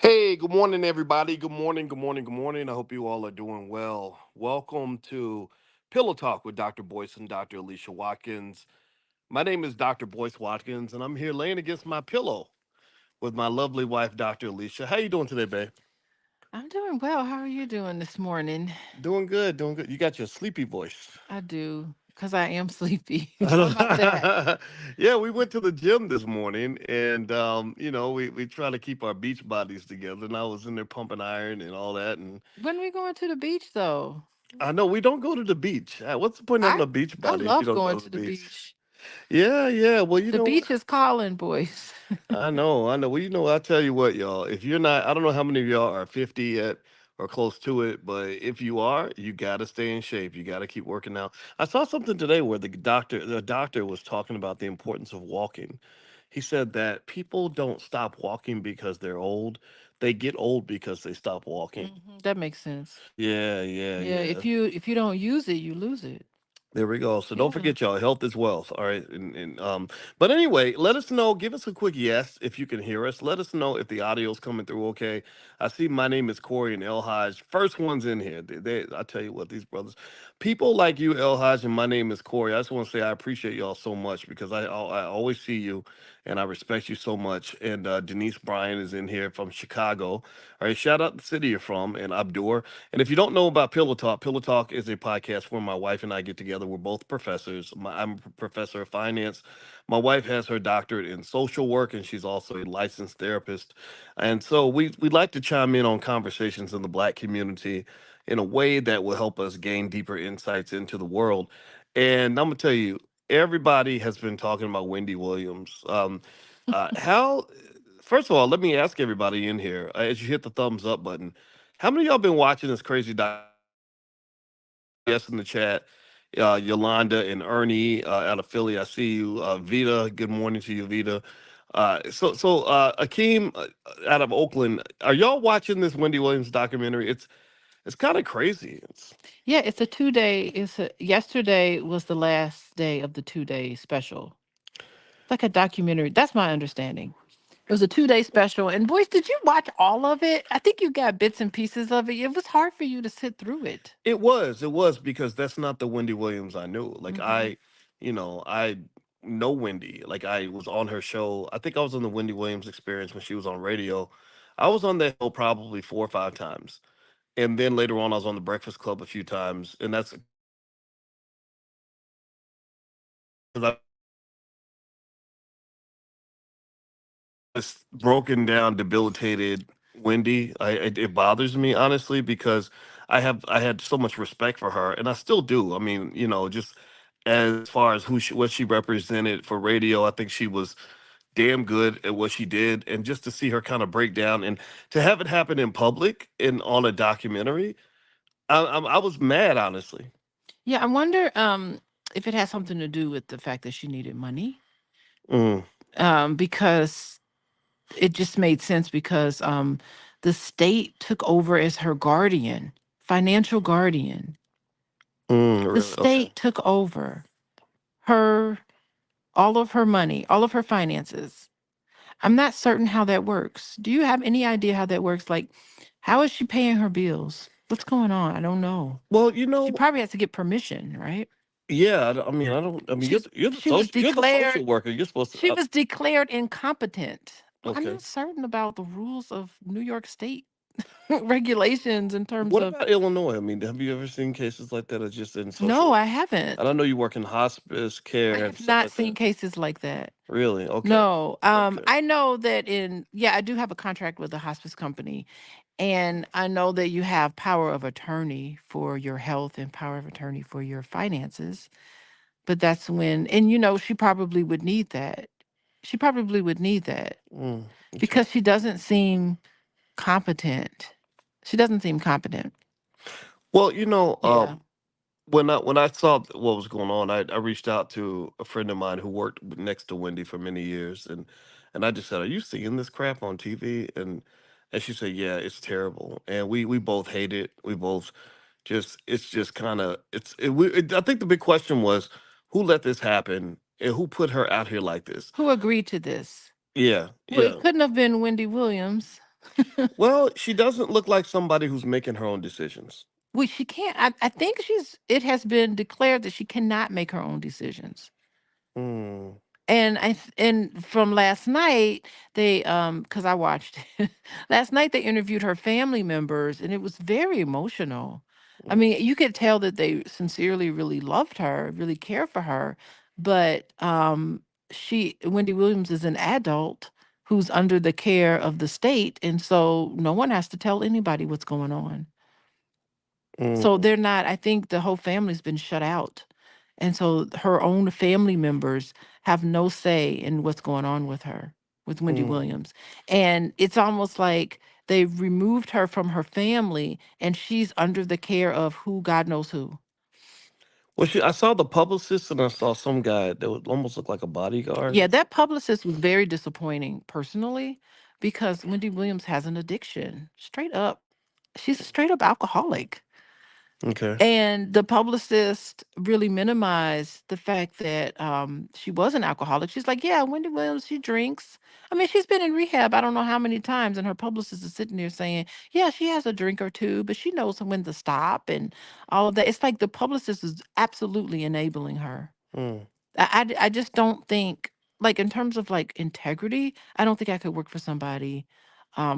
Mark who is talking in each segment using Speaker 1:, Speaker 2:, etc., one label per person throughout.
Speaker 1: Hey, good morning, everybody. Good morning, good morning, good morning. I hope you all are doing well. Welcome to Pillow Talk with Dr. Boyce and Dr. Alicia Watkins. My name is Dr. Boyce Watkins, and I'm here laying against my pillow with my lovely wife, Dr. Alicia. How you doing today, babe?
Speaker 2: I'm doing well. How are you doing this morning?
Speaker 1: Doing good, doing good. You got your sleepy voice.
Speaker 2: I do, because I am sleepy. How about that?
Speaker 1: Yeah, we went to the gym this morning, and we try to keep our beach bodies together. And I was in there pumping iron and all that, and
Speaker 2: When we going to the beach, though?
Speaker 1: I know we don't go to the beach. What's the point of having
Speaker 2: I
Speaker 1: a beach
Speaker 2: I
Speaker 1: body if you
Speaker 2: love
Speaker 1: don't go
Speaker 2: going
Speaker 1: to the
Speaker 2: to the
Speaker 1: beach?
Speaker 2: beach.
Speaker 1: Yeah, yeah. Well, you
Speaker 2: The
Speaker 1: know what?
Speaker 2: beach is calling, boys.
Speaker 1: I know, I know. Well, I'll tell you what, y'all. If you're not, I don't know how many of y'all are 50 yet or close to it, but if you are, you got to stay in shape. You got to keep working out. I saw something today where the doctor was talking about the importance of walking. He said that people don't stop walking because they're old. They get old because they stop walking.
Speaker 2: That makes sense.
Speaker 1: Yeah, yeah,
Speaker 2: Yeah,
Speaker 1: yeah.
Speaker 2: if you don't use it, you lose it.
Speaker 1: There we go. So don't
Speaker 2: Yeah.
Speaker 1: forget, y'all, health is wealth. All right. But anyway, let us know. Give us a quick yes if you can hear us. Let us know if the audio's coming through okay. I see my name is Corey and El Hodge. First ones in here. I tell you what, these brothers, people like you, El Hodge, and my name is Corey. I just want to say I appreciate y'all so much because I always see you and I respect you so much. And Denise Bryan is in here from Chicago. All right. Shout out the city you're from and Abdur. And if you don't know about Pillow Talk is a podcast where my wife and I get together. We're both professors. I'm a professor of finance. My wife has her doctorate in social work, and she's also a licensed therapist. And so we like to chime in on conversations in the Black community in a way that will help us gain deeper insights into the world. And I'm gonna tell you, everybody has been talking about Wendy Williams. How? First of all, let me ask everybody in here as you hit the thumbs up button. How many of y'all been watching this crazy yes in the chat? Yolanda and Ernie out of Philly. I see you. Vita, good morning to you, Vita. Akeem out of Oakland. Are y'all watching this Wendy Williams documentary? It's kind of crazy.
Speaker 2: Yeah, it's a 2-day. Yesterday was the last day of the 2-day special. It's like a documentary. That's my understanding. It was a 2-day special. And boys, did you watch all of it? I think you got bits and pieces of it. It was hard for you to sit through it.
Speaker 1: It was because that's not the Wendy Williams I knew. Like
Speaker 2: Hmm.
Speaker 1: I know Wendy. Like I was on her show. I think I was on the Wendy Williams Experience when she was on radio. I was on that show probably 4 or 5 times. And then later on, I was on the Breakfast Club a few times, and that's because I was broken down, debilitated Wendy. It bothers me honestly because I had so much respect for her, and I still do. I mean, just as far as what she represented for radio, I think she was damn good at what she did, and just to see her kind of break down and to have it happen in public and on a documentary, I was mad honestly.
Speaker 2: Yeah, I wonder if it has something to do with the fact that she needed money.
Speaker 1: Mm,
Speaker 2: Because it just made sense because the state took over as her guardian, financial guardian. The
Speaker 1: really? Okay.
Speaker 2: state took over her all of her money, all of her finances. I'm not certain how that works. Do you have any idea how that works? Like, how is she paying her bills? What's going on? I don't know.
Speaker 1: Well,
Speaker 2: She probably has to get permission, right?
Speaker 1: yeah. I mean, I don't. I mean,
Speaker 2: She's she was
Speaker 1: you're the social
Speaker 2: declared
Speaker 1: worker. You're supposed to.
Speaker 2: she was declared incompetent. I'm
Speaker 1: Okay.
Speaker 2: not certain about the rules of New York State regulations in terms
Speaker 1: What
Speaker 2: of.
Speaker 1: about Illinois? I mean, have you ever seen cases like that, or just in
Speaker 2: No,
Speaker 1: social?
Speaker 2: I
Speaker 1: And I
Speaker 2: haven't.
Speaker 1: know you work in hospice
Speaker 2: I
Speaker 1: care and
Speaker 2: have
Speaker 1: stuff
Speaker 2: not
Speaker 1: like
Speaker 2: seen
Speaker 1: that.
Speaker 2: cases like that.
Speaker 1: Really? Okay.
Speaker 2: No.
Speaker 1: Okay.
Speaker 2: I know that I do have a contract with a hospice company, and I know that you have power of attorney for your health and power of attorney for your finances. But that's when, and she probably would need that. She probably would need that
Speaker 1: Okay.
Speaker 2: because she doesn't seem competent. She doesn't seem competent.
Speaker 1: Well,
Speaker 2: Yeah.
Speaker 1: when I saw what was going on, I reached out to a friend of mine who worked next to Wendy for many years, and I just said, "Are you seeing this crap on TV?" And she said, "Yeah, it's terrible." And we both hate it. We both just it's just kind of I think the big question was who let this happen and who put her out here like this.
Speaker 2: Who agreed to this?
Speaker 1: Yeah,
Speaker 2: Well, it
Speaker 1: yeah.
Speaker 2: couldn't have been Wendy Williams.
Speaker 1: Well, she doesn't look like somebody who's making her own decisions.
Speaker 2: Which she can't. I think it has been declared that she cannot make her own decisions.
Speaker 1: Mm,
Speaker 2: And from last night, because I watched it, last night they interviewed her family members, and it was very emotional. I
Speaker 1: mm,
Speaker 2: mean, you could tell that they sincerely really loved her, really care for her, but Wendy Williams is an adult who's under the care of the state, and so no one has to tell anybody what's going on. So
Speaker 1: mm,
Speaker 2: they're not, I think the whole family's been shut out. And so her own family members have no say in what's going on with her, with Wendy
Speaker 1: mm.
Speaker 2: Williams. And it's almost like they've removed her from her family and she's under the care of who God knows who.
Speaker 1: Well, I saw the publicist and I saw some guy that would almost look like a bodyguard.
Speaker 2: Yeah, that publicist was very disappointing personally because Wendy Williams has an addiction. Straight up. She's a straight up alcoholic.
Speaker 1: Okay.
Speaker 2: And the publicist really minimized the fact that she was an alcoholic. She's like, yeah, Wendy Williams, she drinks. I mean, she's been in rehab, I don't know how many times. And her publicist is sitting there saying, yeah, she has a drink or two, but she knows when to stop and all of that. It's like the publicist is absolutely enabling her.
Speaker 1: Mm,
Speaker 2: I just don't think, like, in terms of like integrity, I don't think I could work for somebody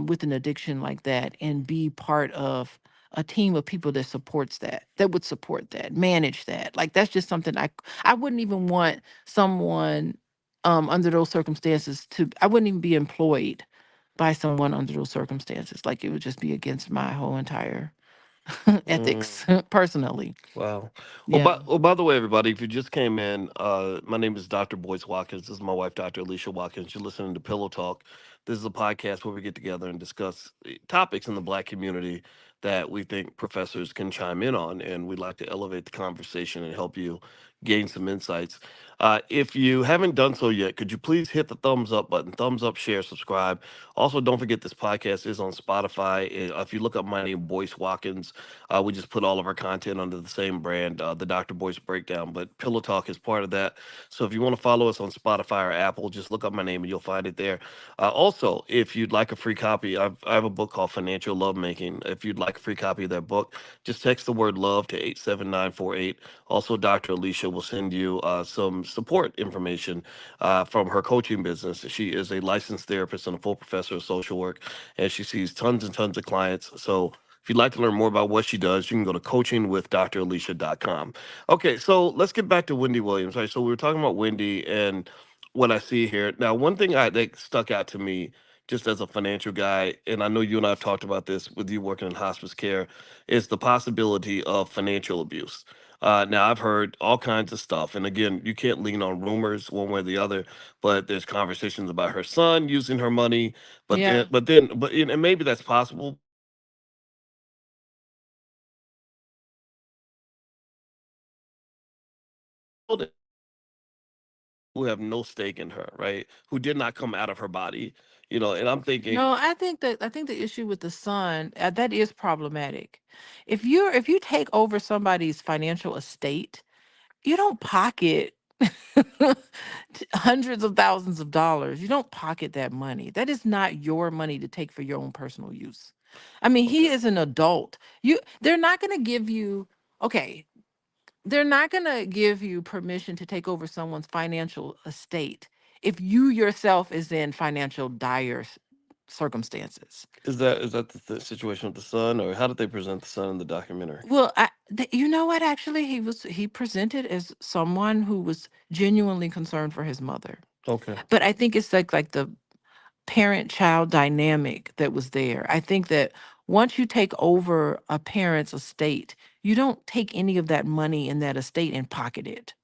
Speaker 2: with an addiction like that and be part of a team of people that supports that, that would support that, manage that. Like, that's just something I wouldn't even want someone under those circumstances to, I wouldn't even be employed by someone under those circumstances. Like, it would just be against my whole entire
Speaker 1: mm.
Speaker 2: ethics personally.
Speaker 1: Wow.
Speaker 2: Yeah.
Speaker 1: Well, by the way, everybody, if you just came in, my name is Dr. Boyce Watkins. This is my wife, Dr. Alicia Watkins. You're listening to Pillow Talk. This is a podcast where we get together and discuss topics in the Black community that we think professors can chime in on, and we'd like to elevate the conversation and help you gain some insights. If you haven't done so yet, could you please hit the thumbs up button, thumbs up, share, subscribe. Also, don't forget this podcast is on Spotify. If you look up my name, Boyce Watkins, we just put all of our content under the same brand, the Dr. Boyce Breakdown, but Pillow Talk is part of that. So if you want to follow us on Spotify or Apple, just look up my name and you'll find it there. Also, if you'd like a free copy, I have a book called Financial Lovemaking. If you'd like a free copy of that book, just text the word love to 87948. Also, Dr. Alicia will send you some support information from her coaching business. She is a licensed therapist and a full professor of social work, and she sees tons and tons of clients. So if you'd like to learn more about what she does, you can go to coachingwithdralicia.com. Okay, so let's get back to Wendy Williams. All right, so we were talking about Wendy and what I see here. Now, one thing that stuck out to me just as a financial guy, and I know you and I have talked about this with you working in hospice care, is the possibility of financial abuse. Now, I've heard all kinds of stuff, and again, you can't lean on rumors one way or the other. But there's conversations about her son using her money,
Speaker 2: Yeah.
Speaker 1: and maybe that's possible who have no stake in her, right? Who did not come out of her body, and I'm thinking,
Speaker 2: No, I think the issue with the son, that is problematic. If you take over somebody's financial estate, you don't pocket hundreds of thousands of dollars. You don't pocket that money. That is not your money to take for your own personal use. I mean, he
Speaker 1: okay,
Speaker 2: is an adult. They're not going to give you, okay, they're not going to give you permission to take over someone's financial estate if you yourself is in financial dire circumstances.
Speaker 1: is that the situation with the son, or how did they present the son in the documentary?
Speaker 2: Well, you know what? Actually, he presented as someone who was genuinely concerned for his mother.
Speaker 1: Okay.
Speaker 2: But I think it's like the parent-child dynamic that was there. I think that once you take over a parent's estate, you don't take any of that money in that estate and pocket it.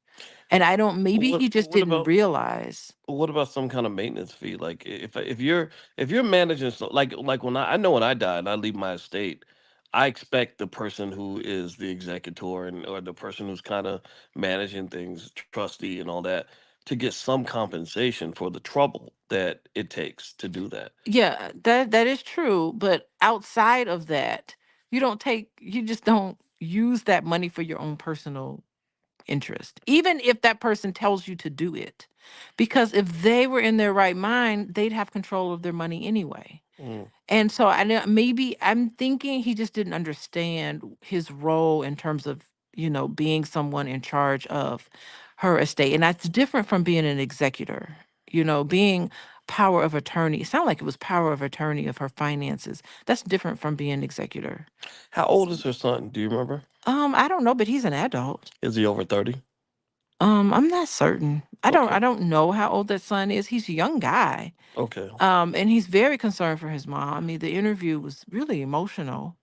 Speaker 2: And I don't. Maybe
Speaker 1: What
Speaker 2: he just
Speaker 1: what
Speaker 2: didn't
Speaker 1: about
Speaker 2: realize.
Speaker 1: what about some kind of maintenance fee? Like if you're managing, so like when I know when I die and I leave my estate, I expect the person who is the executor and or the person who's kind of managing things, trustee and all that, to get some compensation for the trouble that it takes to do that.
Speaker 2: Yeah, that is true. But outside of that, you just don't use that money for your own personal interest, even if that person tells you to do it. because if they were in their right mind, they'd have control of their money anyway.
Speaker 1: Mm.
Speaker 2: And so I know maybe I'm thinking he just didn't understand his role in terms of, being someone in charge of her estate. And that's different from being an executor, being power of attorney. It sounded like it was power of attorney of her finances. That's different from being executor.
Speaker 1: How old is her son? Do you remember?
Speaker 2: I don't know, but he's an adult.
Speaker 1: Is he over 30?
Speaker 2: I'm not certain. I
Speaker 1: Okay.
Speaker 2: don't know how old that son is. He's a young guy.
Speaker 1: Okay.
Speaker 2: And he's very concerned for his mom. I mean, the interview was really emotional.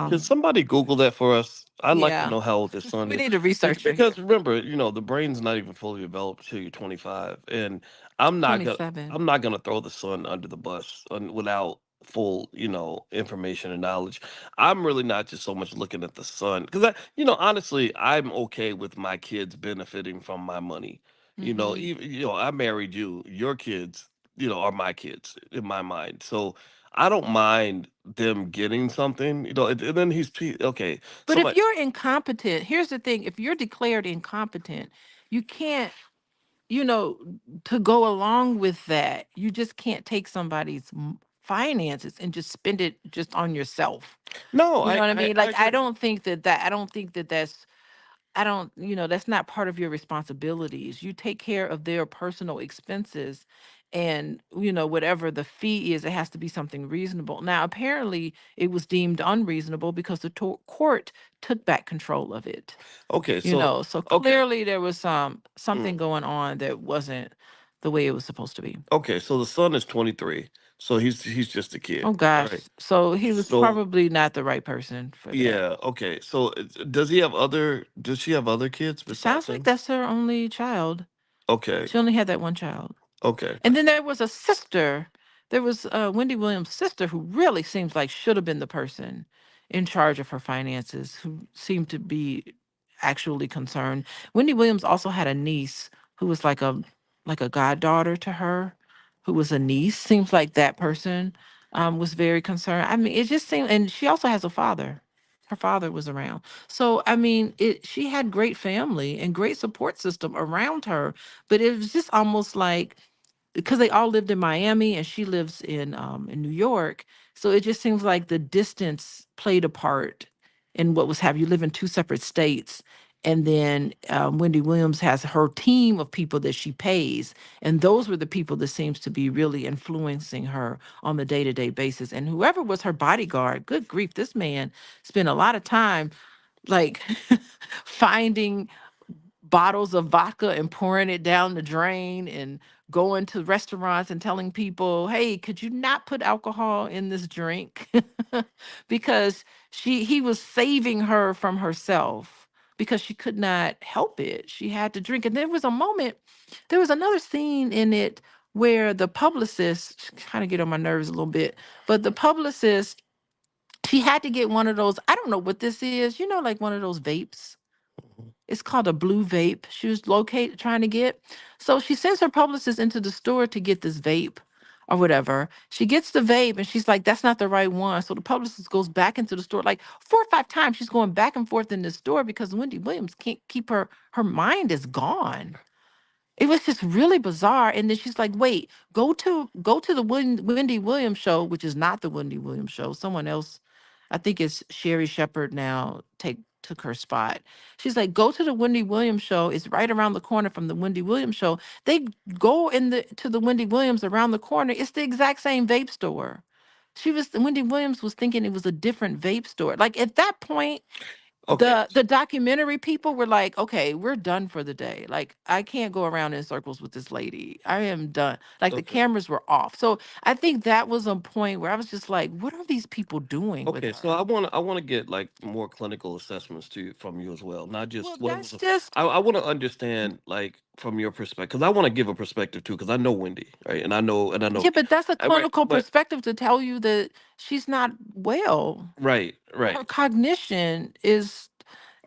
Speaker 1: Can
Speaker 2: Um,
Speaker 1: somebody Google that for us? I'd like to
Speaker 2: yeah,
Speaker 1: know how old this son
Speaker 2: we
Speaker 1: is.
Speaker 2: need a researcher
Speaker 1: Because
Speaker 2: here.
Speaker 1: remember, the brain's not even fully developed till you're 25, and I'm not gonna
Speaker 2: 27.
Speaker 1: I'm not gonna throw the son under the bus without full, information and knowledge. I'm really not just so much looking at the son because honestly, I'm okay with my kids benefiting from my money.
Speaker 2: Hmm.
Speaker 1: Even I married you. Your kids, are my kids in my mind. So I don't mind them getting something, and then okay.
Speaker 2: But
Speaker 1: So
Speaker 2: if
Speaker 1: my
Speaker 2: you're incompetent, here's the thing: if you're declared incompetent, you can't, you know, to go along with that. You just can't take somebody's finances and just spend it just on yourself.
Speaker 1: no,
Speaker 2: You know
Speaker 1: I
Speaker 2: what I
Speaker 1: I,
Speaker 2: mean?
Speaker 1: I
Speaker 2: Like
Speaker 1: agree.
Speaker 2: I don't think that that's I don't, that's not part of your responsibilities. You take care of their personal expenses and, whatever the fee is, it has to be something reasonable. Now, apparently, it was deemed unreasonable because the court took back control of it.
Speaker 1: Okay, so
Speaker 2: So
Speaker 1: okay.
Speaker 2: clearly there was something
Speaker 1: Mm.
Speaker 2: going on that wasn't the way it was supposed to be.
Speaker 1: Okay, so the son is 23. So he's just a kid.
Speaker 2: Oh
Speaker 1: All right.
Speaker 2: gosh. So he was
Speaker 1: So
Speaker 2: probably not the right person for that.
Speaker 1: yeah, okay. So does she have other kids besides
Speaker 2: Sounds like
Speaker 1: him?
Speaker 2: that's her only child.
Speaker 1: Okay.
Speaker 2: She only had that one child.
Speaker 1: Okay.
Speaker 2: And then there was a sister. There was Wendy Williams' sister who really seems like should have been the person in charge of her finances, who seemed to be actually concerned. Wendy Williams also had a niece who was like a goddaughter to her, who was a niece. Seems like that person was very concerned. I mean, it just seemed, and she also has a father. Her father was around. So I mean, she had great family and great support system around her, but it was just almost like because they all lived in Miami and she lives in New York. So it just seems like the distance played a part in what was happening. You live in two separate states. And then Wendy Williams has her team of people that she pays. And those were the people that seems to be really influencing her on the day-to-day basis. And whoever was her bodyguard, good grief, this man spent a lot of time like finding bottles of vodka and pouring it down the drain and going to restaurants and telling people, "Hey, could you not put alcohol in this drink?" because he was saving her from herself because she could not help it. She had to drink. And there was another scene in it where the publicist kind of get on my nerves a little bit, but the publicist, she had to get one of those, I don't know what this is, like one of those vapes.
Speaker 1: Mhm.
Speaker 2: It's called a blue vape. She was trying to get. So she sends her publicist into the store to get this vape or whatever. She gets the vape and she's like, that's not the right one. So the publicist goes back into the store like 4 or 5 times. She's going back and forth in the store because Wendy Williams can't keep her mind is gone. It was just really bizarre. And then she's like, wait, go to the Wendy Williams show, which is not the Wendy Williams show. Someone else, I think it's Sherry Shepherd now took her spot. She's like, go to the Wendy Williams show. It's right around the corner from the Wendy Williams show. They go to the Wendy Williams around the corner. It's the exact same vape store. Wendy Williams was thinking it was a different vape store. Like at that point,
Speaker 1: Okay.
Speaker 2: the documentary people were like, "Okay, we're done for the day. Like, I can't go around in circles with this lady. I am done." Like the
Speaker 1: Okay.
Speaker 2: cameras were off. So I think that was a point where I was just like, "What are these people doing with
Speaker 1: Okay, so
Speaker 2: her?"
Speaker 1: I want to get like more clinical assessments from you as well, not
Speaker 2: Well,
Speaker 1: just what was.
Speaker 2: that's just
Speaker 1: I want to understand like from your perspective because I want to give a perspective too because I know Wendy, right, and I know,
Speaker 2: yeah, but that's a
Speaker 1: right,
Speaker 2: clinical
Speaker 1: but
Speaker 2: perspective to tell you that she's not well.
Speaker 1: right,
Speaker 2: Her
Speaker 1: right,
Speaker 2: cognition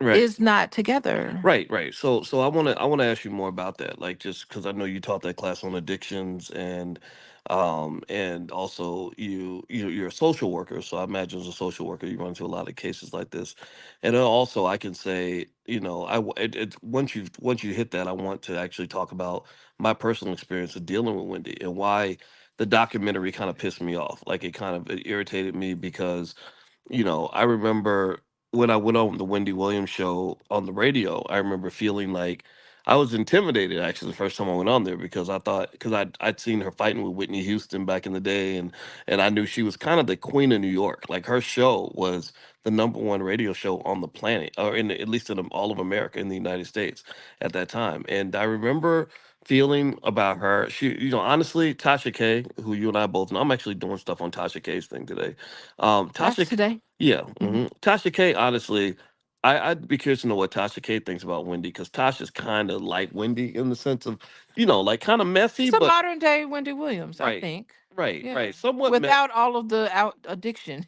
Speaker 1: right.
Speaker 2: is not together.
Speaker 1: Right, right. So I want to ask you more about that, like just because I know you taught that class on addictions, and And also you're a social worker, so I imagine as a social worker you run into a lot of cases like this. And then also I can say, once you hit that, I want to actually talk about my personal experience of dealing with Wendy and why the documentary kind of pissed me off. Like it irritated me because I remember when I went on the Wendy Williams show on the radio, I remember feeling like I was intimidated actually the first time I went on there because I thought because I'd seen her fighting with Whitney Houston back in the day, and I knew she was kind of the queen of New York. Like her show was the number one radio show on the planet, or at least in all of America in the United States at that time. And I remember feeling about her. She, honestly, Tasha K, who you and I both know, I'm actually doing stuff on Tasha K's thing today.
Speaker 2: That's
Speaker 1: Tasha,
Speaker 2: today.
Speaker 1: yeah,
Speaker 2: Mhm.
Speaker 1: Tasha K. Honestly, I'd be curious to know what Tasha K thinks about Wendy because Tasha's kind of like Wendy in the sense of, like kind of messy,
Speaker 2: It's a
Speaker 1: but
Speaker 2: modern day Wendy Williams, I
Speaker 1: right,
Speaker 2: think. Yeah.
Speaker 1: right, somewhat
Speaker 2: Without all of the out addiction.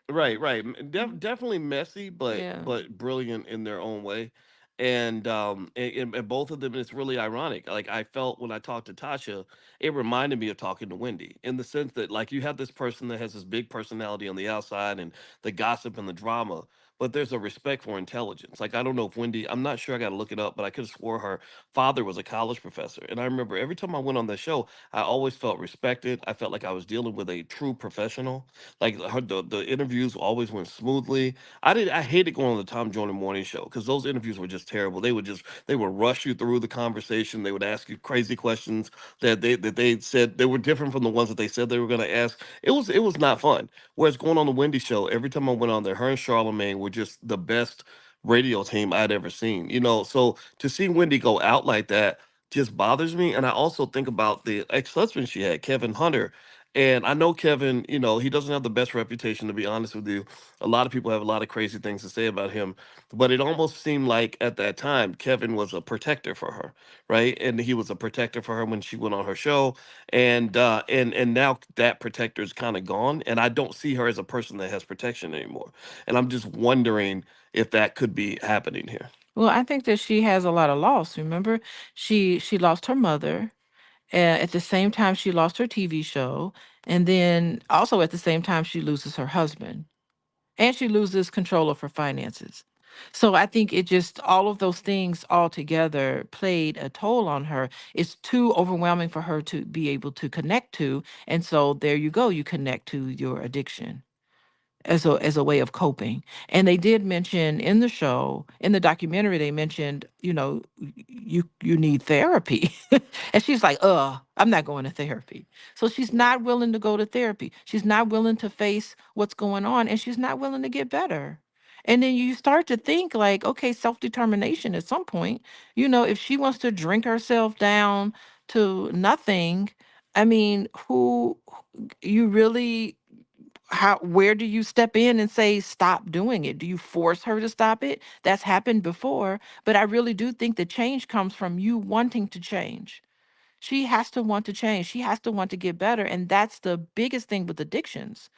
Speaker 1: right, right.
Speaker 2: Mhm.
Speaker 1: Definitely messy, but
Speaker 2: Yeah.
Speaker 1: brilliant in their own way. And both of them, it's really ironic. Like I felt when I talked to Tasha, it reminded me of talking to Wendy in the sense that like you have this person that has this big personality on the outside and the gossip and the drama, but there's a respect for intelligence. Like I don't know if Wendy, I'm not sure, I got to look it up, but I could have swore her father was a college professor. And I remember every time I went on the show, I always felt respected. I felt like I was dealing with a true professional. Like the interviews always went smoothly. I hated going on the Tom Joyner morning show because those interviews were just terrible. They would rush you through the conversation. They would ask you crazy questions that they said they were different from the ones that they said they were going to ask. It was not fun. Whereas going on the Wendy show, every time I went on there, her and Charlemagne were just the best radio team I'd ever seen. So to see Wendy go out like that just bothers me. And I also think about the ex-husband she had, Kevin Hunter, and I know Kevin, he doesn't have the best reputation, to be honest with you. A lot of people have a lot of crazy things to say about him, but it almost seemed like at that time Kevin was a protector for her, right? And he was a protector for her when she went on her show, and now that protector is kind of gone, and I don't see her as a person that has protection anymore. And I'm just wondering if that could be happening here.
Speaker 2: Well, I think that she has a lot of loss. Remember, she lost her mother. At the same time, she lost her TV show, and then also at the same time, she loses her husband, and she loses control of her finances. So I think it just all of those things all together played a toll on her. It's too overwhelming for her to be able to connect to, and so there you go. You connect to your addiction as a way of coping. And they did mention in the show, in the documentary, they mentioned, you need therapy. And she's like, I'm not going to therapy. So she's not willing to go to therapy. She's not willing to face what's going on, and she's not willing to get better. And then you start to think like, okay, self-determination at some point, if she wants to drink herself down to nothing, I mean, you really how where do you step in and say stop doing it? Do you force her to stop it? That's happened before, but I really do think the change comes from you wanting to change. She has to want to change. She has to want to get better, and that's the biggest thing with addictions.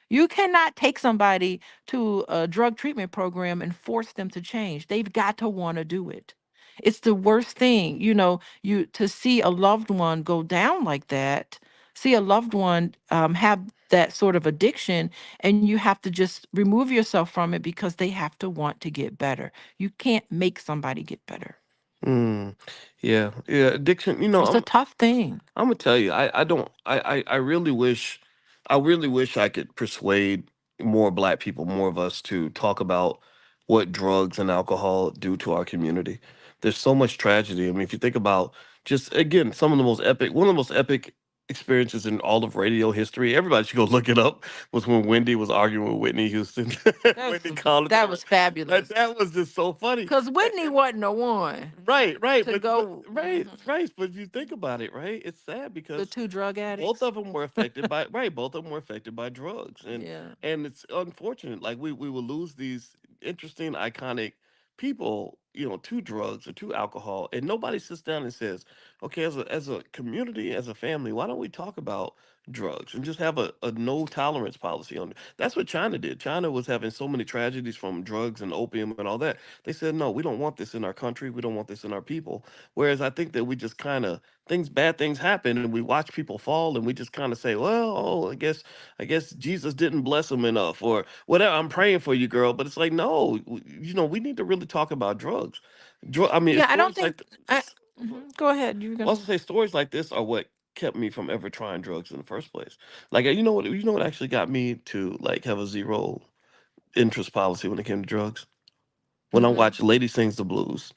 Speaker 2: You cannot take somebody to a drug treatment program and force them to change. They've got to want to do it. It's the worst thing, you to see a loved one go down like that, see a loved one have that sort of addiction, and you have to just remove yourself from it because they have to want to get better. You can't make somebody get better.
Speaker 1: Mm, yeah, yeah, addiction.
Speaker 2: It's a tough thing.
Speaker 1: I'm gonna tell you, I don't, I really wish I could persuade more black people, more of us, to talk about what drugs and alcohol do to our community. There's so much tragedy. I mean, if you think about just again, one of the most epic experiences in all of radio history. Everybody should go look it up. Was when Wendy was arguing with Whitney Houston.
Speaker 2: That
Speaker 1: Wendy
Speaker 2: was
Speaker 1: called
Speaker 2: that
Speaker 1: it.
Speaker 2: was fabulous.
Speaker 1: That was just so funny.
Speaker 2: Because Whitney wasn't the one
Speaker 1: Right, right,
Speaker 2: to
Speaker 1: but
Speaker 2: go.
Speaker 1: right, right. But if you think about it, right, it's sad
Speaker 2: The
Speaker 1: because
Speaker 2: two drug
Speaker 1: both
Speaker 2: addicts.
Speaker 1: of them were affected by right. Both of them were affected by drugs, and
Speaker 2: Yeah.
Speaker 1: and it's unfortunate. Like we will lose these interesting, iconic people, to drugs or to alcohol, and nobody sits down and says, okay, as a community, as a family, why don't we talk about drugs and just have a no tolerance policy on it. That's what China did. China was having so many tragedies from drugs and opium and all that. They said, no, we don't want this in our country. We don't want this in our people. Whereas I think that we just kind of bad things happen, and we watch people fall, and we just kind of say, well, oh, I guess Jesus didn't bless them enough, or whatever. I'm praying for you, girl. But it's like, no, we need to really talk about drugs. I mean,
Speaker 2: Yeah,
Speaker 1: it's
Speaker 2: I don't
Speaker 1: stories
Speaker 2: think
Speaker 1: like
Speaker 2: I
Speaker 1: this.
Speaker 2: go ahead. You're
Speaker 1: I
Speaker 2: gonna
Speaker 1: also say stories like this are what kept me from ever trying drugs in the first place. Like, you know what actually got me to like have a zero interest policy when it came to drugs? When I
Speaker 2: mm-mm.
Speaker 1: watched Lady Sings the Blues.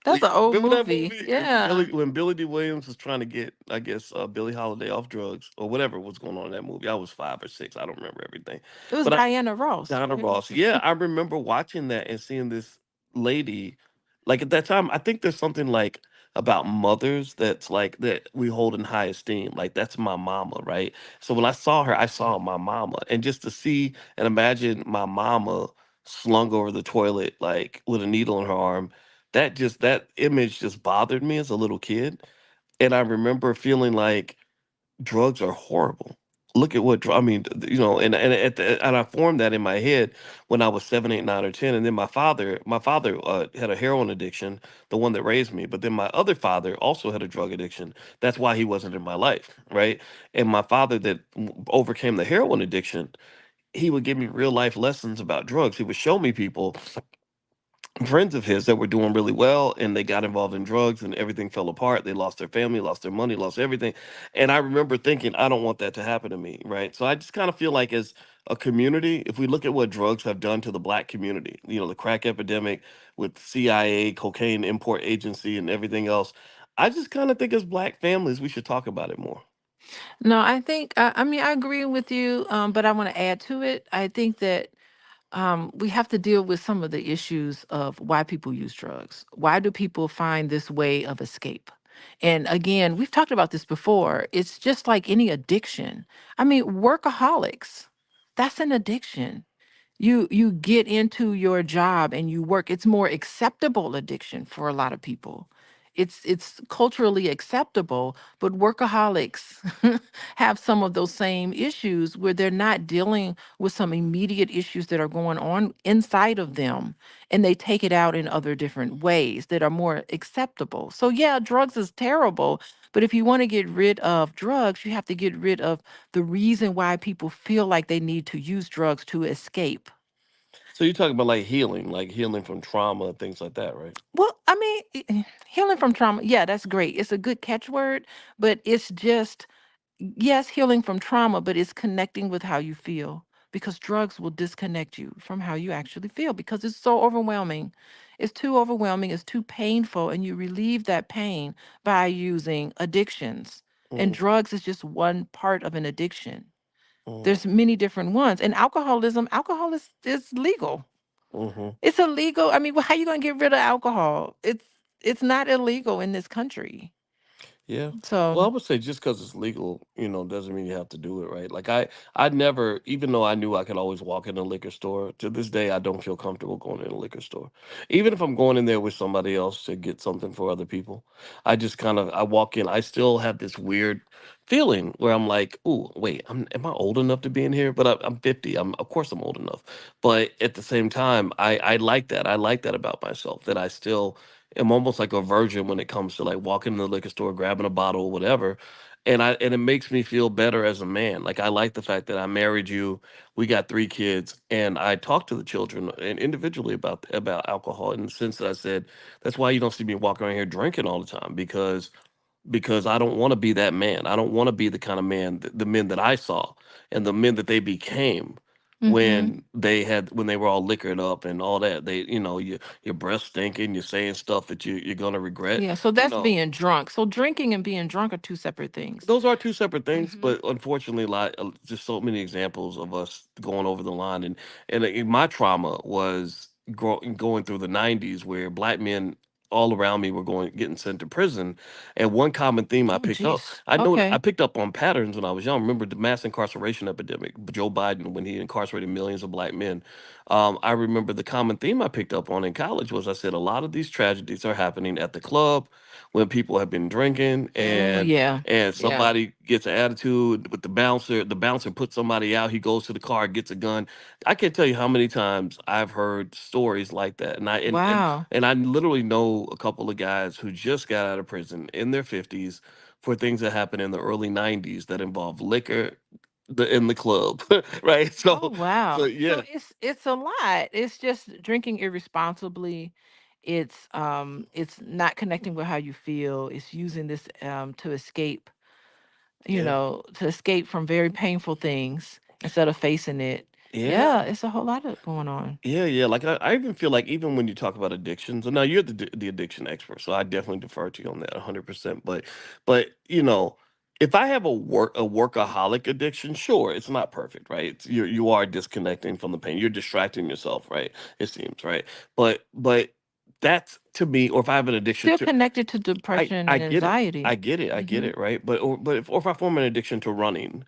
Speaker 2: That's an old
Speaker 1: Remember that
Speaker 2: movie.
Speaker 1: movie?
Speaker 2: Yeah.
Speaker 1: When Billy D. Williams was trying to get, I guess, Billie Holiday off drugs or whatever was going on in that movie. I was 5 or 6. I don't remember everything,
Speaker 2: It was
Speaker 1: but
Speaker 2: Diana Ross,
Speaker 1: Donna
Speaker 2: right?
Speaker 1: Ross. Yeah, I remember watching that and seeing this lady. Like at that time, I think there's something like about mothers that's like that we hold in high esteem. Like that's my mama, right? So when I saw her, I saw my mama, and just to see and imagine my mama slung over the toilet like with a needle in her arm, that image just bothered me as a little kid, and I remember feeling like drugs are horrible. Look at I mean, and I formed that in my head when I was 7, 8, 9, or 10. And then my father had a heroin addiction, the one that raised me. But then my other father also had a drug addiction. That's why he wasn't in my life, right? And my father that overcame the heroin addiction, he would give me real life lessons about drugs. He would show me people, friends of his that were doing really well, and they got involved in drugs and everything fell apart. They lost their family, lost their money, lost everything. And I remember thinking, I don't want that to happen to me, right? So I just kind of feel like as a community, if we look at what drugs have done to the black community, the crack epidemic with CIA, cocaine import agency, and everything else, I just kind of think as black families we should talk about it more.
Speaker 2: No, I think I mean I agree with you, but I want to add to it. I think that we have to deal with some of the issues of why people use drugs. Why do people find this way of escape? And again, we've talked about this before. It's just like any addiction. I mean, workaholics, that's an addiction. You get into your job and you work. It's more acceptable addiction for a lot of people. It's culturally acceptable, but workaholics have some of those same issues where they're not dealing with some immediate issues that are going on inside of them, and they take it out in other different ways that are more acceptable. So yeah, drugs is terrible, but if you want to get rid of drugs, you have to get rid of the reason why people feel like they need to use drugs to escape.
Speaker 1: So you're talking about like healing from trauma and things like that, right?
Speaker 2: Well, I mean, healing from trauma, yeah, that's great. It's a good catchword, but it's just, yes, healing from trauma, but it's connecting with how you feel because drugs will disconnect you from how you actually feel because it's so overwhelming. It's too overwhelming, it's too painful, and you relieve that pain by using addictions. And
Speaker 1: Mm-hmm.
Speaker 2: drugs is just one part of an addiction. There's many different ones. And alcohol is legal.
Speaker 1: Mm-hmm.
Speaker 2: It's illegal. I mean, well, how you gonna get rid of alcohol? It's not illegal in this country.
Speaker 1: Yeah.
Speaker 2: So,
Speaker 1: Well, I would say just because it's legal, doesn't mean you have to do it, right? Like I never, even though I knew I could always walk in a liquor store, to this day, I don't feel comfortable going in a liquor store. Even if I'm going in there with somebody else to get something for other people, I walk in, I still have this weird feeling where I'm like, oh, wait, am I old enough to be in here? But I'm 50. Of course I'm old enough. But at the same time, I like that. I like that about myself, that I still am almost like a virgin when it comes to like walking in the liquor store, grabbing a bottle or whatever. And it makes me feel better as a man. Like I like the fact that I married you, we got 3 kids, and I talk to the children and individually about alcohol in the sense that I said, that's why you don't see me walking around here drinking all the time, because I don't want to be that man. I don't want to be the kind of man, the men that I saw and the men that they became
Speaker 2: hmm,
Speaker 1: when they were all liquored up and all that. Your breath stinking, you're saying stuff that you're gonna regret.
Speaker 2: yeah, so
Speaker 1: You
Speaker 2: that's
Speaker 1: know,
Speaker 2: being drunk. So drinking and being drunk are two separate things.
Speaker 1: those are two separate things,
Speaker 2: Hmm.
Speaker 1: but unfortunately, just so many examples of us going over the line, and my trauma was going through the '90s, where black men all around me were getting sent to prison, and one common theme I
Speaker 2: Oh,
Speaker 1: picked up,
Speaker 2: geez.
Speaker 1: I
Speaker 2: Okay.
Speaker 1: picked up on patterns when I was young. Remember the mass incarceration epidemic, Joe Biden when he incarcerated millions of black men. I remember the common theme I picked up on in college was I said a lot of these tragedies are happening at the club when people have been drinking
Speaker 2: Oh, yeah.
Speaker 1: and
Speaker 2: Yeah.
Speaker 1: somebody gets an attitude with the bouncer. The bouncer puts somebody out. He goes to the car, gets a gun. I can't tell you how many times I've heard stories like that. And
Speaker 2: Wow.
Speaker 1: I literally know a couple of guys who just got out of prison in their 50s for things that happened in the early 90s that involve liquor in the club, right?
Speaker 2: Oh,
Speaker 1: So
Speaker 2: wow. So
Speaker 1: yeah,
Speaker 2: it's a lot. It's just drinking irresponsibly. It's not connecting with how you feel. It's using this to escape,
Speaker 1: yeah,
Speaker 2: to escape from very painful things instead of facing it.
Speaker 1: yeah.
Speaker 2: Yeah, it's a whole lot of going on.
Speaker 1: Yeah, yeah. Like I even feel like even when you talk about addictions, and now you're the addiction expert, so I definitely defer to you on that 100%. But if I have a workaholic addiction, sure, it's not perfect, right? You are disconnecting from the pain. You're distracting yourself, right? It seems right, but that's to me, or if I have an addiction
Speaker 2: Still
Speaker 1: to,
Speaker 2: connected to depression
Speaker 1: I
Speaker 2: and
Speaker 1: get it,
Speaker 2: anxiety.
Speaker 1: I get
Speaker 2: Hmm.
Speaker 1: it, right? But if I form an addiction to running,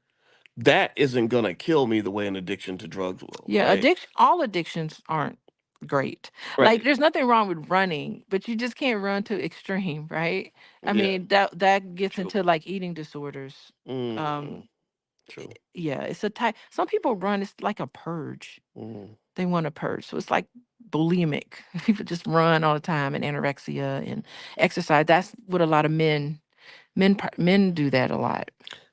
Speaker 1: that isn't gonna kill me the way an addiction to drugs will,
Speaker 2: Yeah,
Speaker 1: right?
Speaker 2: all addictions aren't great. Like
Speaker 1: Right.
Speaker 2: there's nothing wrong with running, but you just can't run to extreme, right? I
Speaker 1: Yeah.
Speaker 2: mean, that gets
Speaker 1: True.
Speaker 2: into like eating disorders.
Speaker 1: Mm,
Speaker 2: Um
Speaker 1: true.
Speaker 2: yeah, it's a type some people run, it's like a purge.
Speaker 1: Mm.
Speaker 2: They want to purge. So it's like bulimic. People just run all the time and anorexia and exercise. That's what a lot of men do that a lot.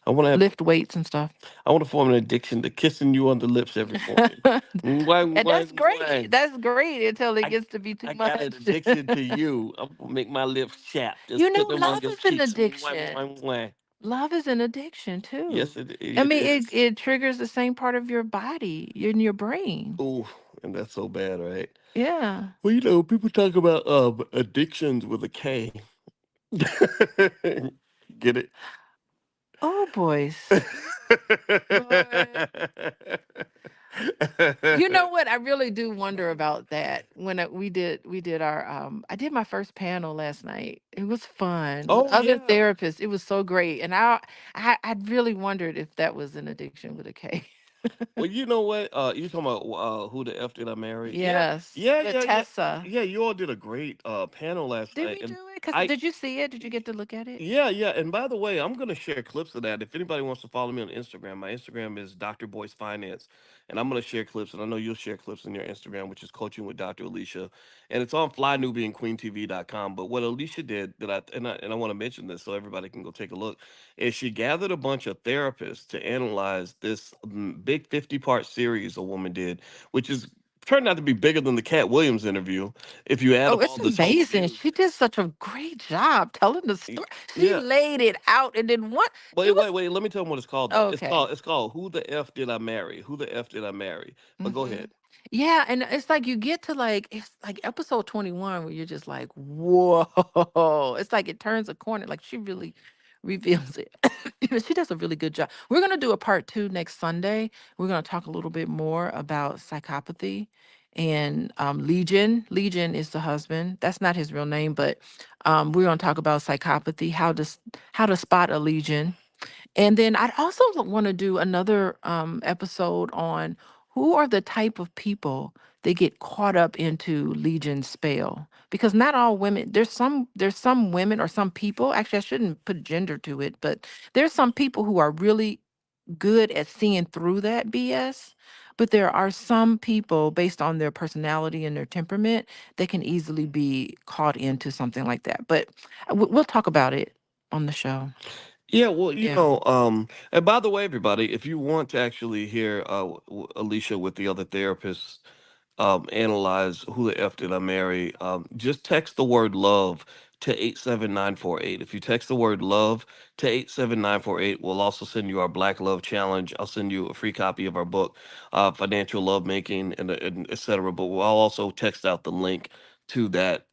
Speaker 1: I want to have.
Speaker 2: Lift weights and stuff.
Speaker 1: I want to form an addiction to kissing you on the lips every morning. Mwah,
Speaker 2: And
Speaker 1: mwah,
Speaker 2: that's great.
Speaker 1: mwah.
Speaker 2: That's great until it
Speaker 1: I
Speaker 2: gets to be too
Speaker 1: I got an
Speaker 2: much.
Speaker 1: addiction to you. I'm gonna make my lips chapped.
Speaker 2: You
Speaker 1: Just put
Speaker 2: know,
Speaker 1: them on
Speaker 2: love
Speaker 1: your
Speaker 2: is an
Speaker 1: cheeks. Mwah,
Speaker 2: addiction.
Speaker 1: mwah, mwah.
Speaker 2: Love is an addiction
Speaker 1: Yes,
Speaker 2: too. I
Speaker 1: it
Speaker 2: mean, it
Speaker 1: is.
Speaker 2: it triggers the same part of your body, in your brain.
Speaker 1: Ooh, and that's so bad, right?
Speaker 2: Yeah.
Speaker 1: Well, people talk about addictions with a K. Get it?
Speaker 2: Oh, boys. Boy. You know what? I really do wonder about that. When we did our I did my first panel last night. It was fun with
Speaker 1: Oh
Speaker 2: other
Speaker 1: yeah.
Speaker 2: therapists. It was so great. And I really wondered if that was an addiction with a K.
Speaker 1: Well, you know what? You talking about who the F did I marry? Yeah,
Speaker 2: Yes,
Speaker 1: yeah,
Speaker 2: with
Speaker 1: yeah, yeah,
Speaker 2: Tessa.
Speaker 1: yeah. You all did a great panel last
Speaker 2: Did
Speaker 1: night,
Speaker 2: we
Speaker 1: and
Speaker 2: do it? Cause
Speaker 1: I
Speaker 2: did you see it? Did you get to look at it?
Speaker 1: yeah, yeah. And by the way, I'm gonna share clips of that. If anybody wants to follow me on Instagram, my Instagram is Dr. Boyce Finance, and I'm gonna share clips, and I know you'll share clips on your Instagram, which is Coaching with Dr. Alicia, and it's on flynubianqueentv.com. But what Alicia did that I want to mention this so everybody can go take a look is she gathered a bunch of therapists to analyze this big 50-part series a woman did, which is turned out to be bigger than the Cat Williams interview if you add
Speaker 2: Oh,
Speaker 1: up all
Speaker 2: it's
Speaker 1: the total
Speaker 2: amazing.
Speaker 1: views.
Speaker 2: She did such a great job telling the
Speaker 1: Y-
Speaker 2: story. She
Speaker 1: Yeah,
Speaker 2: laid it out and then what
Speaker 1: wait,
Speaker 2: it was
Speaker 1: wait, wait. Let me tell them what it's called though.
Speaker 2: okay.
Speaker 1: It's called Who the F Did I Marry? Who the F Did I Marry? But go
Speaker 2: Hmm.
Speaker 1: ahead.
Speaker 2: Yeah, and it's like you get to like it's like episode 21 where you're just like, whoa. It's like it turns a corner. Like she really reveals it. She does a really good job. We're gonna do a part two next Sunday. We're gonna talk a little bit more about psychopathy and Legion. Legion is the husband. That's not his real name, but we're gonna talk about psychopathy, how to spot a legion, and then I'd also want to do another episode on who are the type of people that get caught up into Legion's spell. Because not all women, there's some women or some people, actually I shouldn't put gender to it, but there's some people who are really good at seeing through that BS. But there are some people based on their personality and their temperament that can easily be caught into something like that. But we'll talk about it on the show.
Speaker 1: Yeah, well,
Speaker 2: Yeah.
Speaker 1: and by the way, everybody, if you want to actually hear Alicia with the other therapists analyze who the F did I marry, just text the word love to 87948. If you text the word love to 87948, we'll also send you our Black Love Challenge. I'll send you a free copy of our book, Financial Lovemaking, and et cetera. But we'll also text out the link to that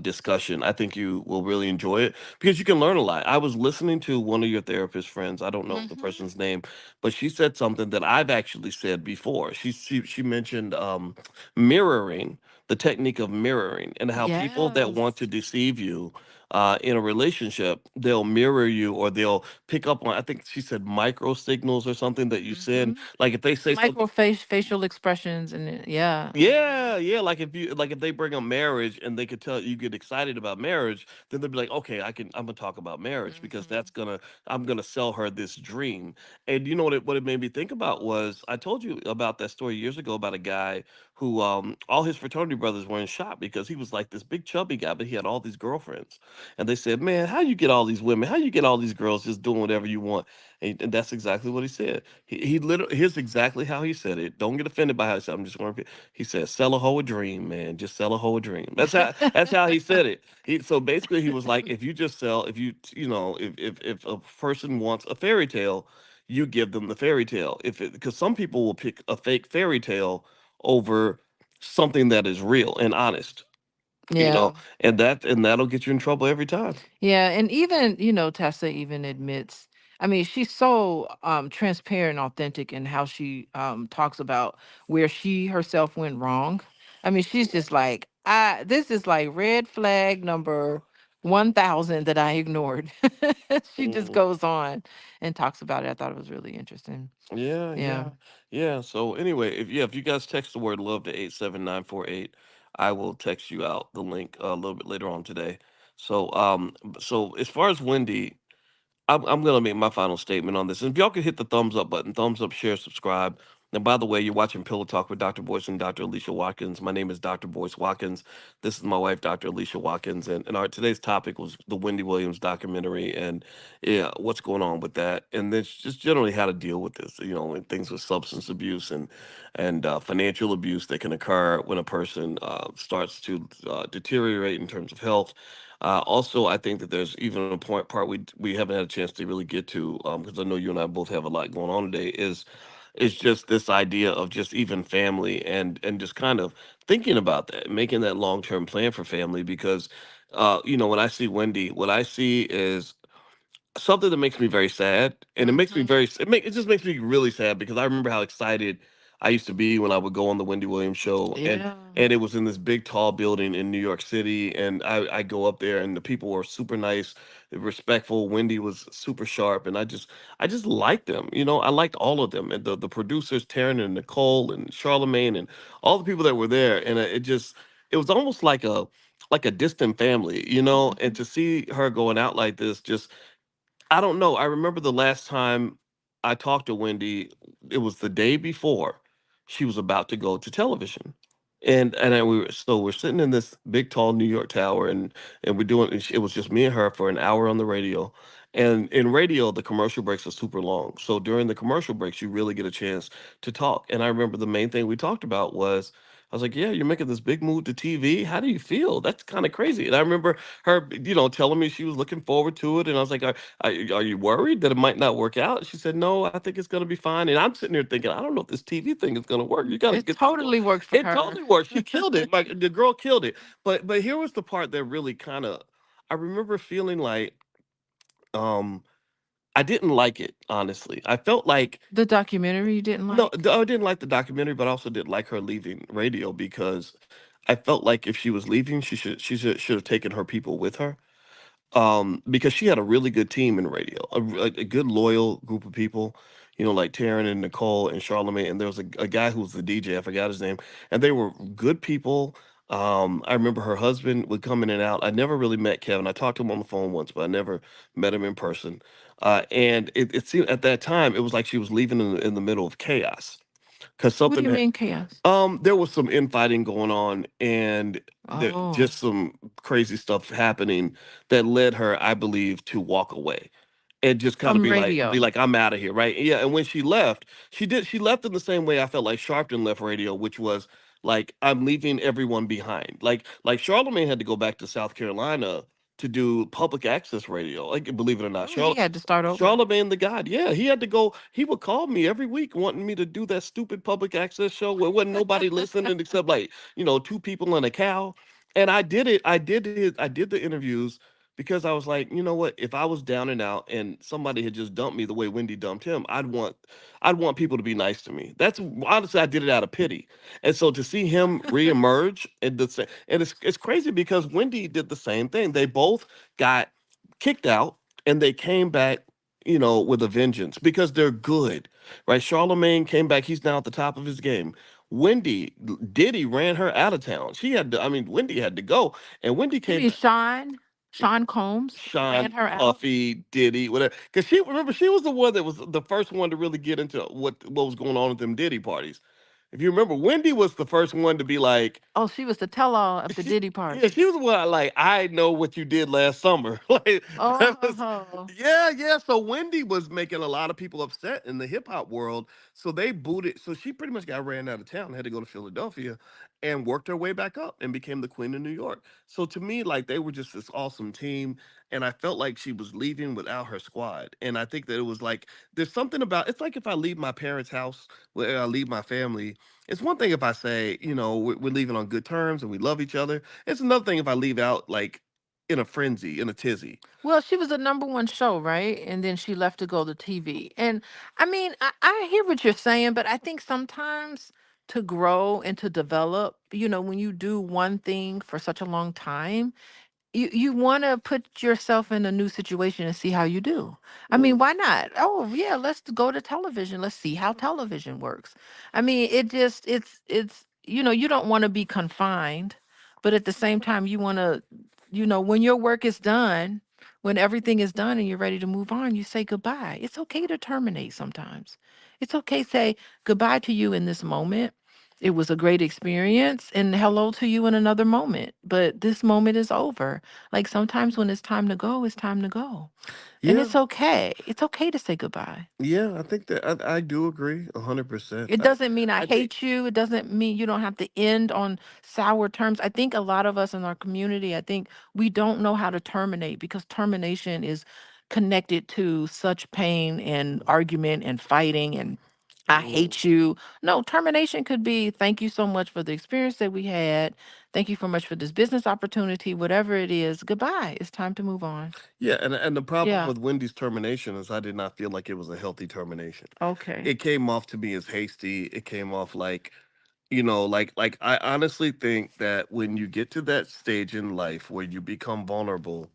Speaker 1: discussion. I think you will really enjoy it because you can learn a lot. I was listening to one of your therapist friends. I don't know the
Speaker 2: Mhm.
Speaker 1: person's name, but she said something that I've actually said before. She mentioned mirroring, the technique of mirroring, and how people that want
Speaker 2: Yes.
Speaker 1: to deceive you in a relationship, they'll mirror you or they'll pick up on, I think she said micro signals or something that you send.
Speaker 2: Mhm.
Speaker 1: Like if they say something,
Speaker 2: Facial expressions and yeah. Mhm.
Speaker 1: yeah, yeah, like if they bring up marriage and they could you get excited about marriage, then they'll be like, okay, I'm gonna talk about marriage because
Speaker 2: Mhm.
Speaker 1: I'm gonna sell her this dream. And you know what it made me think about was I told you about that story years ago about a guy who all his fraternity brothers were in shock because he was like this big chubby guy, but he had all these girlfriends. And they said, man, how you get all these women? How you get all these girls just doing whatever you want? And that's exactly what he said. He literally, here's exactly how he said it. Don't get offended by how he said. I'm just going to repeat. He said, "Sell a hoe a dream, man. Just sell a hoe a dream." That's how he said it. So basically, he was like, if you just sell, if you you know, if a person wants a fairy tale, you give them the fairy tale. If it Because some people will pick a fake fairy tale over something that is real and honest,
Speaker 2: Yeah.
Speaker 1: and that'll get you in trouble every time.
Speaker 2: Yeah, and even, Tessa even admits, I mean, she's so transparent, authentic in how she talks about where she herself went wrong. I mean, she's just like, this is like red flag number 1000 that I ignored. She just
Speaker 1: Mhm.
Speaker 2: goes on and talks about it. I thought it was really interesting.
Speaker 1: Yeah,
Speaker 2: Yeah.
Speaker 1: yeah, yeah. So anyway, if you guys text the word love to 87948, I will text you out the link a little bit later on today. So as far as Wendy, I'm gonna make my final statement on this. And if y'all could hit the thumbs up button, thumbs up, share, subscribe. And by the way, you're watching Pillow Talk with Dr. Boyce and Dr. Alicia Watkins. My name is Dr. Boyce Watkins. This is my wife, Dr. Alicia Watkins. And our today's topic was the Wendy Williams documentary and yeah, what's going on with that. And then just generally how to deal with this, and things with substance abuse and financial abuse that can occur when a person starts to deteriorate in terms of health. Also, I think that there's even a part we haven't had a chance to really get to because I know you and I both have a lot going on today. Is just this idea of just even family and just kind of thinking about that, making that long term plan for family. Because when I see Wendy, what I see is something that makes me very sad, and it makes me
Speaker 2: Hmm.
Speaker 1: very it just makes me really sad because I remember how excited I used to be when I would go on the Wendy Williams show, and
Speaker 2: Yeah.
Speaker 1: it was in this big tall building in New York City, and I go up there and the people were super nice, respectful. Wendy was super sharp, and I just liked them. I liked all of them, and the producers, Taryn and Nicole and Charlemagne, and all the people that were there, and it was almost like a distant family, and
Speaker 2: Hmm.
Speaker 1: to see her going out like this just I don't know. I remember the last time I talked to Wendy, it was the day before she was about to go to television. We're sitting in this big tall New York tower and it was just me and her for an hour on the radio. And in radio the commercial breaks are super long. So during the commercial breaks you really get a chance to talk. And I remember the main thing we talked about was I was like, "Yeah, you're making this big move to TV. How do you feel? That's kind of crazy." And I remember her, telling me she was looking forward to it. And I was like, are you worried that it might not work out? She said, "No, I think it's going to be fine." And I'm sitting here thinking, I don't know if this TV thing is going to work. You got to
Speaker 2: It
Speaker 1: get this going.
Speaker 2: totally worked for
Speaker 1: It
Speaker 2: her.
Speaker 1: totally worked. She killed it. Like the girl killed it. But here was the part that really kind of, I remember feeling like, um, I didn't like it. Honestly, I felt like
Speaker 2: The documentary you didn't
Speaker 1: no,
Speaker 2: like?
Speaker 1: I didn't like the documentary, but I also didn't like her leaving radio because I felt like if she was leaving, she should have taken her people with her because she had a really good team in radio, a good loyal group of people, like Taryn and Nicole and Charlemagne, and there was a guy who was the DJ, I forgot his name, and they were good people. I remember her husband would come in and out. I never really met Kevin. I talked to him on the phone once, but I never met him in person. And it seemed at that time it was like she was leaving in the middle of chaos because
Speaker 2: What do
Speaker 1: something
Speaker 2: you mean chaos?
Speaker 1: there was some infighting going on, and there
Speaker 2: Oh,
Speaker 1: just some crazy stuff happening that led her, I believe, to walk away and just kind of
Speaker 2: from
Speaker 1: be
Speaker 2: radio.
Speaker 1: like, I'm out of here, right? Yeah. And when she left, she left in the same way I felt like Sharpton left radio, which was like, I'm leaving everyone behind. Like Charlemagne had to go back to South Carolina to do public access radio. Like, believe it or not,
Speaker 2: Mm, he had to start over.
Speaker 1: Charlemagne the God, yeah, he had to go. He would call me every week wanting me to do that stupid public access show where wasn't nobody listening except like two people and a cow. And I did it. I did the interviews because I was like, you know what? If I was down and out and somebody had just dumped me the way Wendy dumped him, I'd want people to be nice to me. That's honestly, I did it out of pity. And so to see him reemerge and it's crazy because Wendy did the same thing. They both got kicked out and they came back, with a vengeance because they're good, right? Charlemagne came back. He's now at the top of his game. Wendy Diddy ran her out of town. She had to. I mean, Wendy had to go, and Wendy
Speaker 2: You
Speaker 1: came
Speaker 2: mean
Speaker 1: back.
Speaker 2: Sean Combs ran
Speaker 1: Sean,
Speaker 2: her out?
Speaker 1: Puffy, Diddy, whatever. Because she remember she was the one that was the first one to really get into what was going on at them Diddy parties. If you remember, Wendy was the first one to be like,
Speaker 2: Oh, she was the tell-all of the
Speaker 1: she
Speaker 2: Diddy
Speaker 1: yeah, she was
Speaker 2: parties.
Speaker 1: the one like, I know what you did last summer. Like that was
Speaker 2: Oh,
Speaker 1: yeah, yeah. So Wendy was making a lot of people upset in the hip hop world. So they booted. So she pretty much got ran out of town, had to go to Philadelphia and worked her way back up and became the queen of New York. So to me, like they were just this awesome team. And I felt like she was leaving without her squad. And I think that it was like there's something about it's like if I leave my parents' house, where I leave my family, it's one thing if I say, we're leaving on good terms and we love each other. It's another thing if I leave out like in a frenzy, in a tizzy.
Speaker 2: well, she was the number one show, right? And then she left to go to TV. And I mean, I hear what you're saying, but I think sometimes to grow and to develop, when you do one thing for such a long time, you want to put yourself in a new situation and see how you do. I mean,
Speaker 1: Mm,
Speaker 2: why not? Oh, yeah, let's go to television. Let's see how television works. I mean, it's you don't want to be confined, but at the same time you want to, when your work is done, when everything is done and you're ready to move on, you say goodbye. It's okay to terminate sometimes. It's okay to say goodbye to you in this moment. It was a great experience and hello to you in another moment. But this moment is over. Like sometimes when it's time to go, it's time to go. And
Speaker 1: yeah,
Speaker 2: it's okay. It's okay to say goodbye.
Speaker 1: yeah, I think that I do agree 100%.
Speaker 2: It
Speaker 1: I
Speaker 2: doesn't mean I
Speaker 1: I think
Speaker 2: hate you. It doesn't mean you don't have to end on sour terms. I think a lot of us in our community, I think we don't know how to terminate because termination is connected to such pain and argument and fighting and I
Speaker 1: mm,
Speaker 2: hate you. No, termination could be thank you so much for the experience that we had. Thank you so much for this business opportunity, whatever it is. Goodbye. It's time to move on.
Speaker 1: yeah, and the problem
Speaker 2: Yeah.
Speaker 1: with Wendy's termination is I did not feel like it was a healthy termination.
Speaker 2: Okay.
Speaker 1: It came off to me as hasty. It came off like like I honestly think that when you get to that stage in life where you become vulnerable,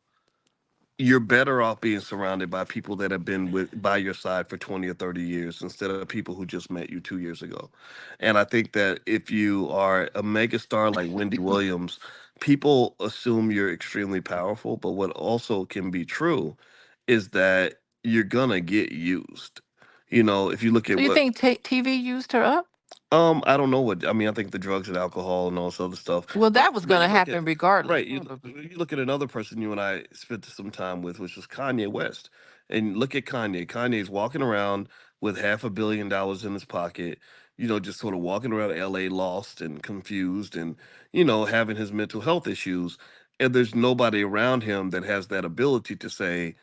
Speaker 1: you're better off being surrounded by people that have been with by your side for 20 or 30 years instead of people who just met you 2 years ago. And I think that if you are a megastar like Wendy Williams, people assume you're extremely powerful, but what also can be true is that you're gonna get used. If you look
Speaker 2: So
Speaker 1: at
Speaker 2: you
Speaker 1: what
Speaker 2: think TV used her up?
Speaker 1: I don't know what I mean. I think the drugs and alcohol and all this other stuff.
Speaker 2: Well,
Speaker 1: But
Speaker 2: that was
Speaker 1: but
Speaker 2: going
Speaker 1: you
Speaker 2: to
Speaker 1: look at
Speaker 2: happen regardless,
Speaker 1: right. You
Speaker 2: probably.
Speaker 1: you look at another person you and I spent some time with, which was Kanye West. And look at Kanye. Kanye's walking around with $500 million in his pocket. Just sort of walking around L.A. lost and confused, and having his mental health issues. And there's nobody around him that has that ability to say,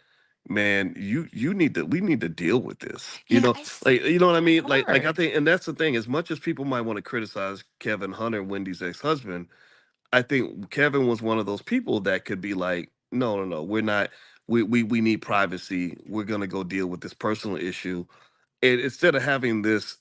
Speaker 1: man, you need to we need to deal with this.
Speaker 2: Yeah, it's
Speaker 1: Like you know what I mean? Like I
Speaker 2: hard.
Speaker 1: think, and that's the thing. As much as people might want to criticize Kevin Hunter, Wendy's ex-husband, I think Kevin was one of those people that could be like, no, no, no, we're not. We need privacy. We're gonna go deal with this personal issue, and instead of having this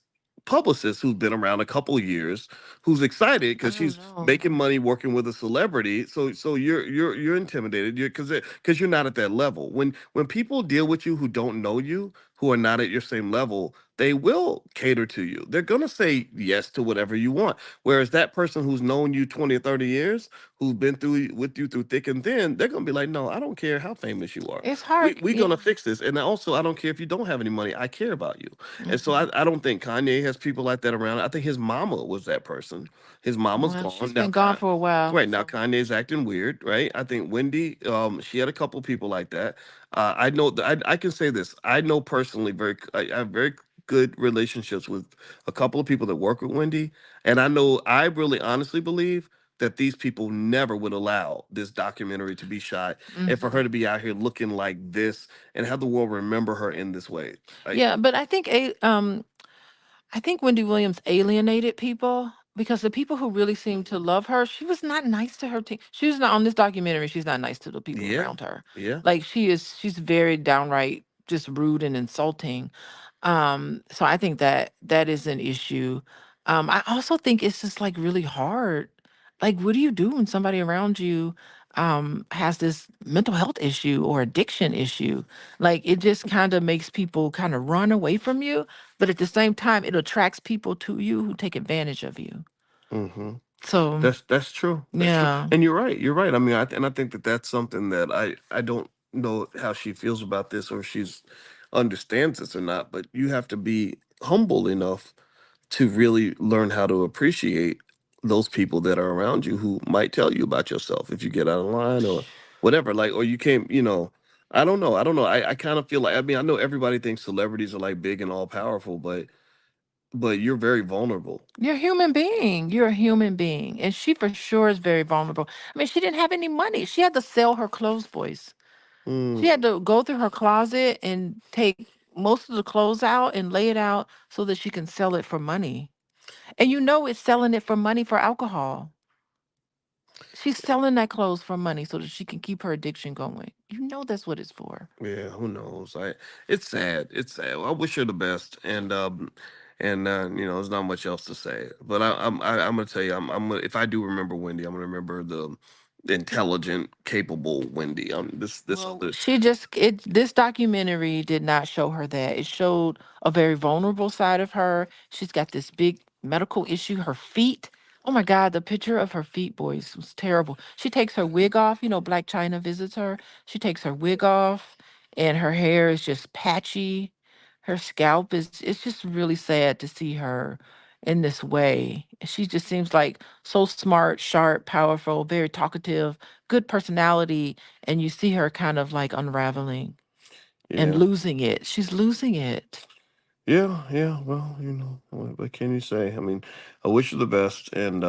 Speaker 1: publicist who's been around a couple of years, who's excited
Speaker 2: I
Speaker 1: because
Speaker 2: don't
Speaker 1: she's
Speaker 2: know.
Speaker 1: making money working with a celebrity, so you're intimidated, because you're not at that level. When people deal with you who don't know you, who are not at your same level, they will cater to you. They're gonna say yes to whatever you want. Whereas that person who's known you 20 or 30 years, who's been through with you through thick and thin, they're gonna be like, no, I don't care how famous you are.
Speaker 2: It's
Speaker 1: We
Speaker 2: hard.
Speaker 1: we
Speaker 2: Yeah.
Speaker 1: gonna fix this. And also, I don't care if you don't have any money. I care about you. And so
Speaker 2: Hmm.
Speaker 1: I don't think Kanye has people like that around. I think his mama was that person. His mama's
Speaker 2: Well,
Speaker 1: gone
Speaker 2: she's
Speaker 1: now.
Speaker 2: been gone for a while.
Speaker 1: Right now,
Speaker 2: So
Speaker 1: Kanye's acting weird. Right. I think Wendy, she had a couple people like that. I know. I can say this. I know personally. I have very good relationships with a couple of people that work with Wendy, and I know. I really honestly believe that these people never would allow this documentary to be shot and for her
Speaker 2: hmm
Speaker 1: to be out here looking like this and have the world remember her in this way. Like,
Speaker 2: yeah, but I think Wendy Williams alienated people because the people who really seemed to love her, she was not nice to her team. She was not on this documentary. She's not nice to the people
Speaker 1: yeah,
Speaker 2: around her.
Speaker 1: yeah.
Speaker 2: Like she's very downright just rude and insulting. So I think that is an issue. I also think it's just like really hard. Like, what do you do when somebody around you has this mental health issue or addiction issue? Like, it just kind of makes people kind of run away from you, but at the same time, it attracts people to you who take advantage of you.
Speaker 1: Hmm.
Speaker 2: So,
Speaker 1: That's true. That's true.
Speaker 2: yeah.
Speaker 1: And you're right. You're right. I mean, and I think that that's something that I don't know how she feels about this, or if she's understands this or not. But you have to be humble enough to really learn how to appreciate those people that are around you who might tell you about yourself if you get out of line or whatever. Like, or you can't, I don't know. I don't know. I kind of feel like, I mean, I know everybody thinks celebrities are like big and all powerful, but you're very vulnerable.
Speaker 2: You're a human being. You're a human being. And she for sure is very vulnerable. I mean, she didn't have any money. She had to sell her clothes, boys. She
Speaker 1: Mm,
Speaker 2: had to go through her closet and take most of the clothes out and lay it out so that she can sell it for money. And it's selling it for money for alcohol. She's selling that clothes for money so that she can keep her addiction going. That's what it's for.
Speaker 1: yeah, who knows? It's sad. It's sad. I wish her the best, and there's not much else to say. But I'm gonna tell you, if I do remember Wendy, I'm gonna remember the intelligent, capable Wendy. This
Speaker 2: Well,
Speaker 1: other,
Speaker 2: this documentary did not show her that. It showed a very vulnerable side of her. She's got this big medical issue, her feet. Oh my God, the picture of her feet, boys, was terrible. She takes her wig off. Black China visits her. She takes her wig off and her hair is just patchy. Her scalp it's just really sad to see her in this way. She just seems like so smart, sharp, powerful, very talkative, good personality, and you see her kind of like unraveling and
Speaker 1: yeah.
Speaker 2: losing it. She's losing it.
Speaker 1: Yeah, yeah. Well, what can you say? I mean, I wish you the best, and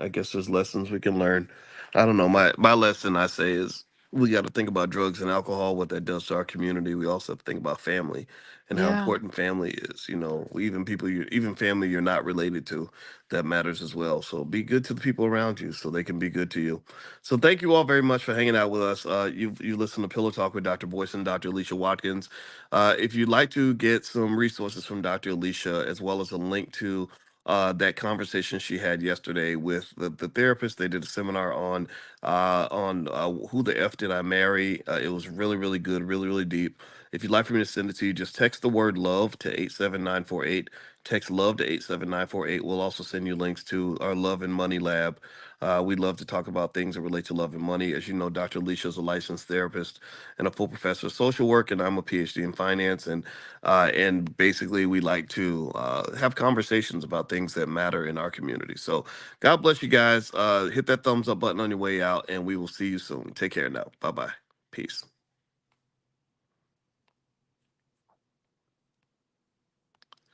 Speaker 1: I guess there's lessons we can learn. I don't know. My lesson I say is we got to think about drugs and alcohol, what that does to our community. We also have to think about family and how
Speaker 2: Yeah.
Speaker 1: important family is. Even even family you're not related to, that matters as well. So be good to the people around you, so they can be good to you. So thank you all very much for hanging out with us. You listen to Pillow Talk with Dr. Boyce and Dr. Alicia Watkins. If you'd like to get some resources from Dr. Alicia, as well as a link to that conversation she had yesterday with the therapist, they did a seminar on who the f did I marry. It was really really good, really really deep. If you'd like for me to send it to you, just text the word love to 87948. Text love to 87948. We'll also send you links to our Love and Money Lab. We love to talk about things that relate to love and money. As you know, Dr. Alicia is a licensed therapist and a full professor of social work, and I'm a PhD in finance. And basically, we like to have conversations about things that matter in our community. So, God bless you guys. Hit that thumbs up button on your way out, and we will see you soon. Take care now. Bye bye. Peace.